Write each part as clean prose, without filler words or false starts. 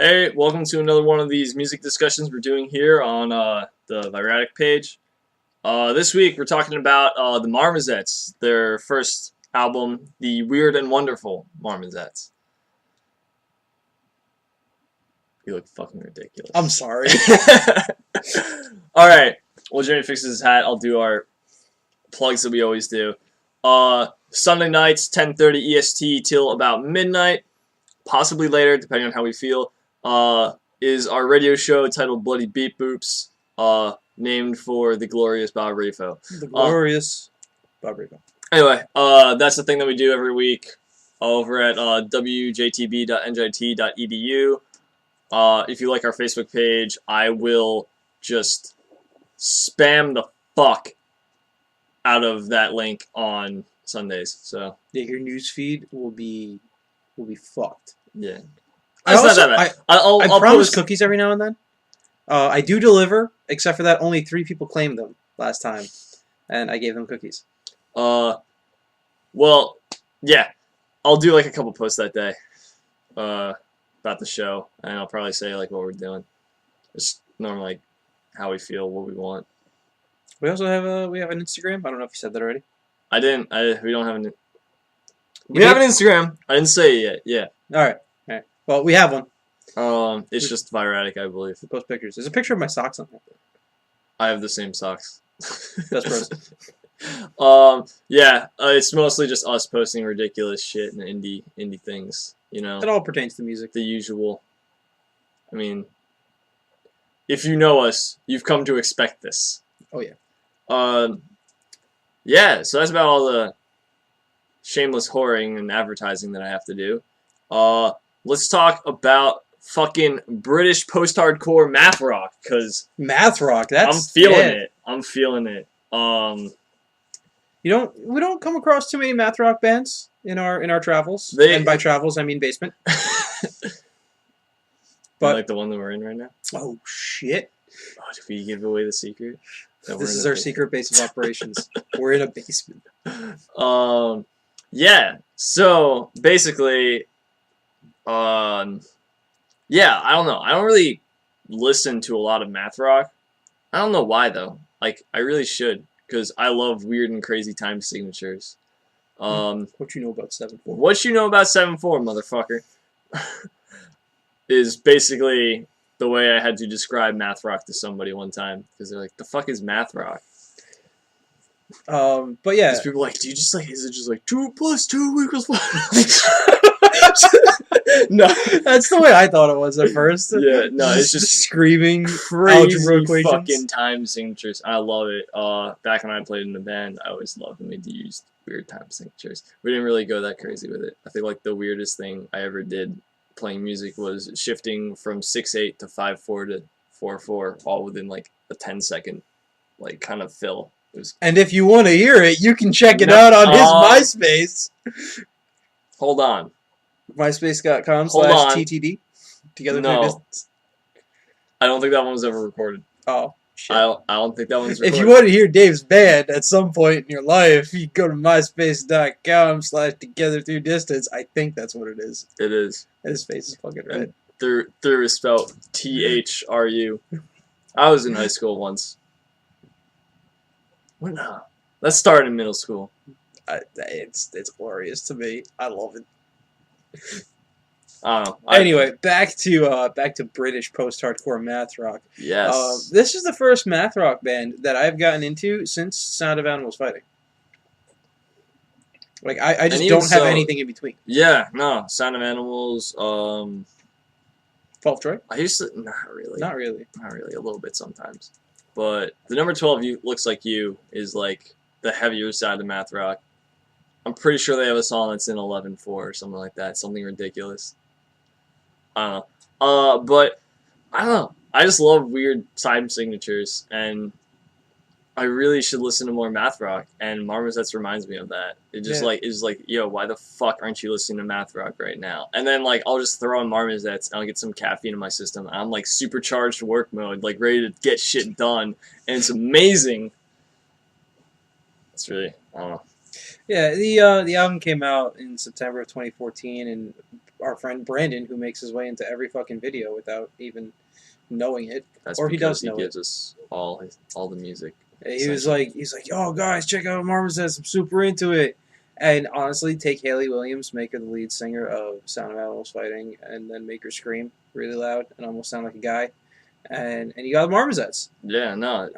Hey, welcome to another one of these music discussions we're doing here on the Vyratik page. This week we're talking about the Marmozets, their first album, The Weird and Wonderful Marmozets. You look fucking ridiculous. I'm sorry. Alright, while Jeremy fixes his hat, I'll do our plugs that we always do. Sunday nights, 10:30 EST till about midnight, possibly later, depending on how we feel. Is our radio show titled Bloody Beat Boops, named for the glorious Bob Refo. The glorious Bob Refo. Anyway, that's the thing that we do every week over at wjtb.njt.edu. If you like our Facebook page, I will just spam the fuck out of that link on Sundays. So Yeah, your news feed will be fucked. yeah. It's not that bad. I'll promise cookies every now and then. I do deliver, except for that only 3 people claimed them last time, and I gave them cookies. Well, yeah, I'll do like a couple posts that day, about the show, and I'll probably say like what we're doing, just normally like how we feel, what we want. We also have an Instagram. I don't know if you said that already. I didn't. We don't have an. We have an Instagram. I didn't say it yet. Yeah. All right. Well, we have one. It's just Vyratik, I believe. We post pictures. There's a picture of my socks on there. I have the same socks. That's gross. Yeah, it's mostly just us posting ridiculous shit and indie things, you know. It all pertains to music. The usual. I mean, if you know us, you've come to expect this. Oh yeah. Yeah, so that's about all the shameless whoring and advertising that I have to do. Let's talk about fucking British post-hardcore math rock, cause math rock. That's I'm feeling it. I'm feeling it. We don't come across too many math rock bands in our travels. And by travels I mean basement. But like the one that we're in right now. Oh shit! Oh, did we give away the secret? This is our secret base of operations. We're in a basement. Yeah. So basically, yeah, I don't know. I don't really listen to a lot of math rock. I don't know why though. Like I really should, because I love weird and crazy time signatures. What you know about 7/4? What you know about 7/4, motherfucker, is basically the way I had to describe math rock to somebody one time, because they're like, "The fuck is math rock?" But yeah, because people are like, "Do you just like? Is it just like 2 + 2 = 4?" No, that's the way I thought it was at first. Yeah, no, it's just screaming crazy fucking time signatures. I love it. Back when I played in the band, I always loved when they used weird time signatures. We didn't really go that crazy with it. I think like the weirdest thing I ever did playing music was shifting from 6/8 to 5/4 to 4/4, all within like a 10-second like kind of fill. It was. And if you want to hear it, you can check it out on his MySpace. Hold on. MySpace.com/TTD. Together through distance. I don't think that one was ever recorded. Oh, shit. I don't think that one's recorded. If you want to hear Dave's band at some point in your life, you go to MySpace.com/together through distance. I think that's what it is. It is. And his face is fucking red. Through is spelled THRU. I was in high school once. What? No. Let's start in middle school. It's glorious to me. I love it. I don't know. Anyway, back to British post-hardcore math rock. Yes. This is the first math rock band that I've gotten into since Sound of Animals Fighting. Like I just don't have anything in between. Yeah, no. Sound of Animals. Fall of Troy? I used to not really. Not really. Not really. A little bit sometimes. But the number 12 Looks Like You is like the heavier side of math rock. I'm pretty sure they have a song that's in 11/4 or something like that. Something ridiculous. I don't know. But I don't know. I just love weird time signatures, and I really should listen to more math rock. And Marmozets reminds me of that. It's like, yo, why the fuck aren't you listening to math rock right now? And then like I'll just throw on Marmozets and I'll get some caffeine in my system. And I'm like supercharged work mode, like ready to get shit done, and it's amazing. It's really, I don't know. Yeah, the album came out in September of 2014, and our friend Brandon, who makes his way into every fucking video without even knowing it, That's or he because does he know gives us all the music. He was like, "Yo, guys, check out Marmozets. I'm super into it." And honestly, take Haley Williams, make her the lead singer of Sound of Animals Fighting, and then make her scream really loud and almost sound like a guy. And you got Marmozets. Yeah, no.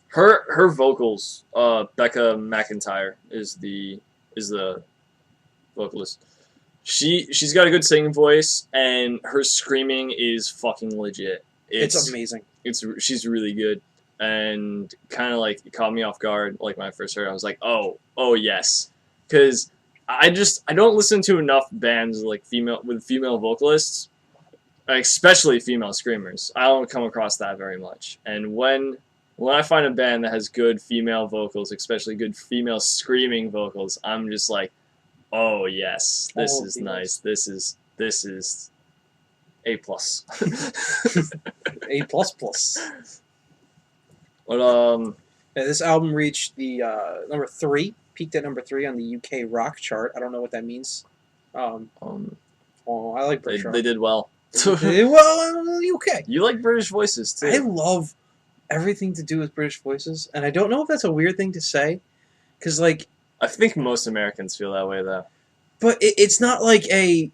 Her vocals. Becca McIntyre is the vocalist. She's got a good singing voice, and her screaming is fucking legit. It's amazing. She's really good, and kind of like it caught me off guard. Like when I first heard it, I was like, oh yes, because I don't listen to enough bands like female vocalists, especially female screamers. I don't come across that very much, and when I find a band that has good female vocals, especially good female screaming vocals, I'm just like, oh yes, this is nice. This is A+. A++. But This album reached the number 3, peaked at number 3 on the UK rock chart. I don't know what that means. I like British rock. They did well. They did well in the UK. You like British voices too. I love everything to do with British voices, and I don't know if that's a weird thing to say, because like I think most Americans feel that way though. But it's not like a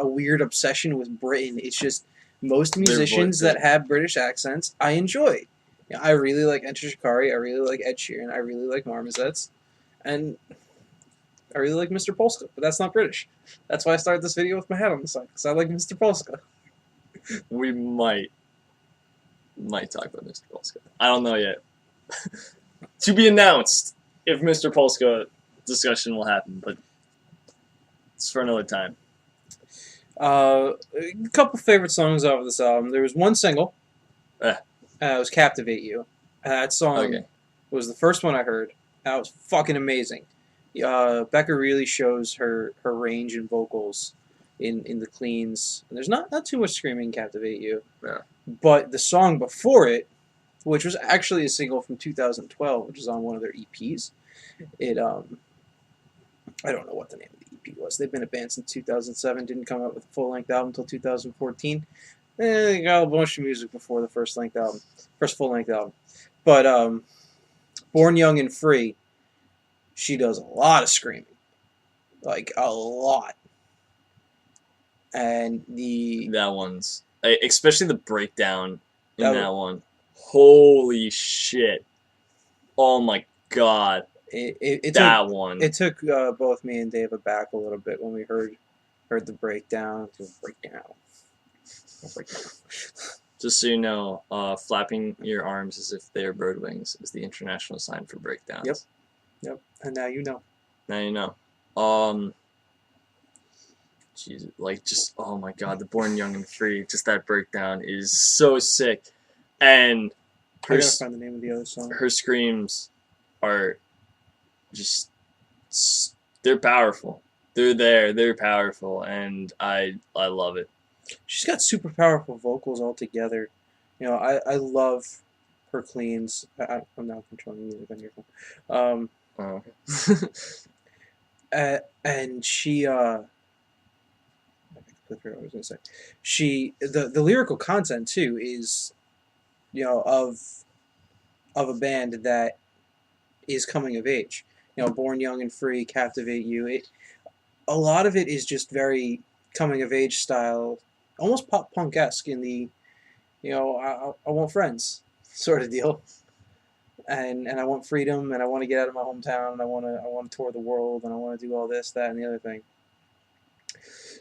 weird obsession with Britain. It's just most musicians that have British accents I enjoy. You know, I really like Enter Shikari. I really like Ed Sheeran. I really like Marmozets, and I really like Mr. Polska. But that's not British. That's why I started this video with my hat on the side, because I like Mr. Polska. We might talk about Mr. Polska. I don't know yet. To be announced if Mr. Polska discussion will happen, but it's for another time. A couple favorite songs off of this album. There was one single. It was "Captivate You." That song was the first one I heard. That was fucking amazing. Becca really shows her range in vocals in the cleans. And there's not too much screaming in "Captivate You." Yeah. But the song before it, which was actually a single from 2012, which is on one of their EPs, it I don't know what the name of the EP was. They've been a band since 2007. Didn't come out with a full-length album until 2014. They got a bunch of music before the first full-length album. But Born Young and Free, she does a lot of screaming. Like, a lot. And that one's... especially the breakdown in that one. Holy shit. Oh my god. It took both me and Dave aback a little bit when we heard the breakdown. Just so you know, flapping your arms as if they are bird wings is the international sign for breakdowns. Yep. And now you know. Now you know. Jesus, like just oh my god, the Born Young and Free, just that breakdown is so sick, and I gotta find the name of the other song. Her screams are just they're powerful. They're powerful, and I love it. She's got super powerful vocals altogether. You know, I love her cleans. I'm now controlling music on your phone. And she I forgot what I was gonna say. The lyrical content too is, you know, of a band that is coming of age. You know, Born Young and Free, Captivate You. A lot of it is just very coming of age style, almost pop punk-esque in the, you know, I want friends sort of deal, and I want freedom, and I want to get out of my hometown, and I want to tour the world, and I want to do all this, that, and the other thing.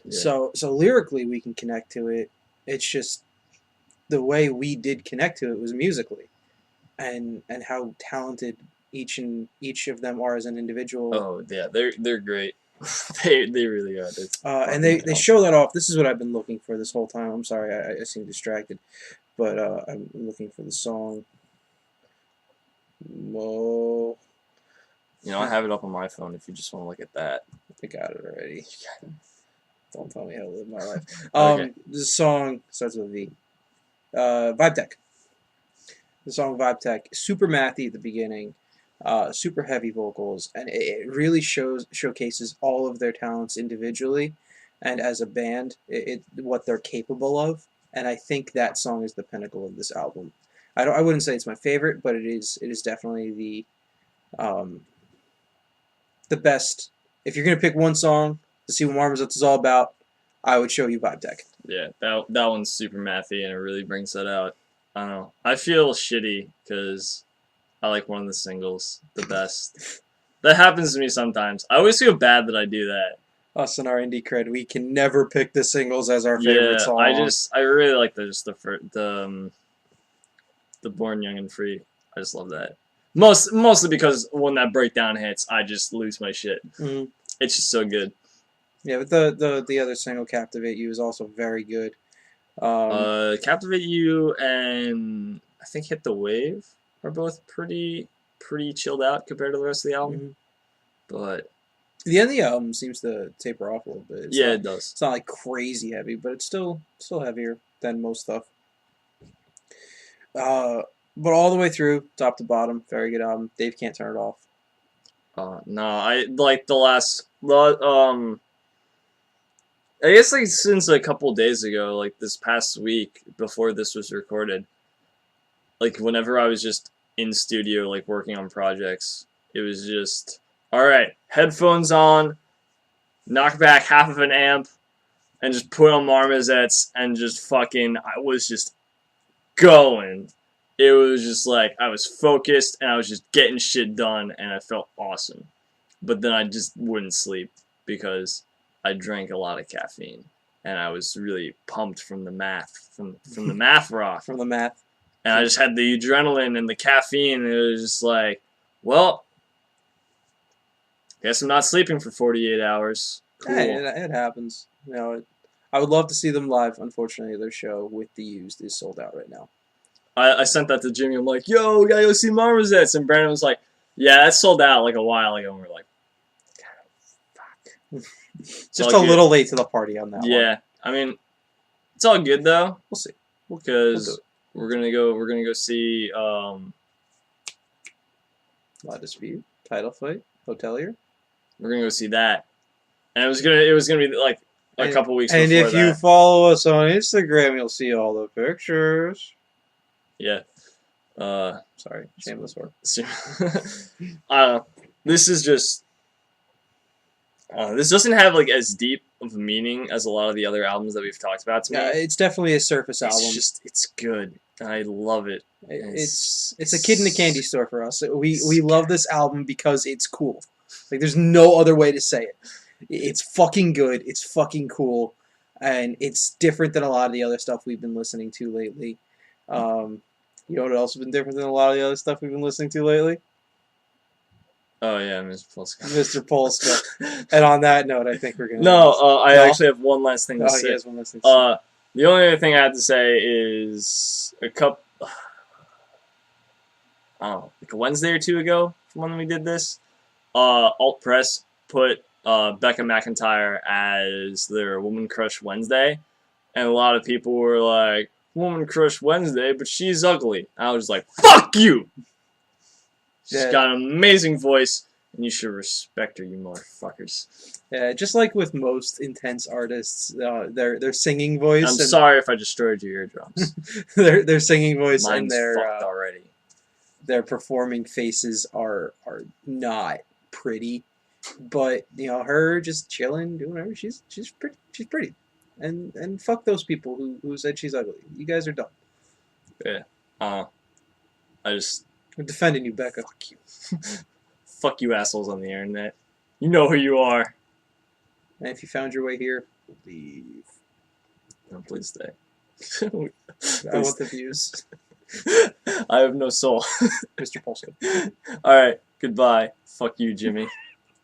Yeah. So lyrically we can connect to it. It's just the way we did connect to it was musically, and how talented each of them are as an individual. Oh yeah, they're great. they really are. And they show that off. This is what I've been looking for this whole time. I'm sorry, I seem distracted, but I'm looking for the song. Whoa. You know, I have it up on my phone if you just want to look at that. I got it already. Don't tell me how to live my life. Okay. This song starts with a V. Vyratik. The song Vyratik, super mathy at the beginning, super heavy vocals, and it really showcases all of their talents individually, and as a band, what they're capable of. And I think that song is the pinnacle of this album. I wouldn't say it's my favorite, but it is definitely um, the best. If you're gonna pick one song to see what Marmozets is all about, I would show you Vibe Tech. Yeah, that one's super mathy, and it really brings that out. I don't know. I feel shitty because I like one of the singles the best. That happens to me sometimes. I always feel bad that I do that. Us and our indie cred, we can never pick the singles as our favorite song. I really like the Born Young and Free. I just love that. Mostly because when that breakdown hits, I just lose my shit. Mm-hmm. It's just so good. Yeah, but the other single, Captivate You, is also very good. Captivate You and I think Hit the Wave are both pretty chilled out compared to the rest of the album. Mm-hmm. But the end of the album seems to taper off a little bit. It does. It's not like crazy heavy, but it's still heavier than most stuff. But all the way through, top to bottom, very good album. Dave can't turn it off. No, I like the last. I guess like since a couple days ago, like this past week before this was recorded, like whenever I was just in studio, like working on projects, it was just all right. Headphones on, knock back half of an amp, and just put on Marmozets and just fucking. I was just going. It was just like I was focused and I was just getting shit done and I felt awesome. But then I just wouldn't sleep because I drank a lot of caffeine and I was really pumped from the math from the math rock. From the math. And I just had the adrenaline and the caffeine and it was just like, well, guess I'm not sleeping for 48 hours. Cool. Hey, it happens. You know, I would love to see them live. Unfortunately, their show with The Used is sold out right now. I sent that to Jimmy. I'm like, yo, we gotta go see Marmozets. And Brandon was like, yeah, that sold out like a while ago. And we're like, fuck. Just a little late to the party on that one. Yeah. I mean, it's all good though. We'll see. Because we're gonna go see La Dispute, Title Fight, Hotelier. We're gonna go see that. And it was gonna be like a couple weeks before that. And if you follow us on Instagram, you'll see all the pictures. Yeah. Sorry, shameless work. This is just. This doesn't have like as deep of a meaning as a lot of the other albums that we've talked about to me. Yeah, it's definitely a surface album. It's good. I love it. It's a kid in a candy store for us. We love this album because it's cool. Like there's no other way to say it. It's fucking good. It's fucking cool, and it's different than a lot of the other stuff we've been listening to lately. You know what else has been different than a lot of the other stuff we've been listening to lately? Oh yeah, Mr. Polska. Mr. Polska. And on that note, I think we're gonna. I actually have one last thing to say. He has one last thing to say. The only other thing I have to say is like a Wednesday or two ago from when we did this, Alt Press put Becca McIntyre as their Woman Crush Wednesday, and a lot of people were like, Woman Crush Wednesday, but she's ugly. I was like, fuck you! She's got an amazing voice, and you should respect her, you motherfuckers. Yeah, just like with most intense artists, their singing voice. I'm sorry if I destroyed your eardrums. their singing voice Mine's and fucked already. Their performing faces are not pretty, but you know her just chilling, doing whatever. She's pretty, and fuck those people who said she's ugly. You guys are dumb. Yeah. I'm defending you, Becca. Fuck you. Fuck you assholes on the internet. You know who you are. And if you found your way here, leave. No, please stay. I want the views. I have no soul. Mr. Polska. Alright, goodbye. Fuck you, Jimmy.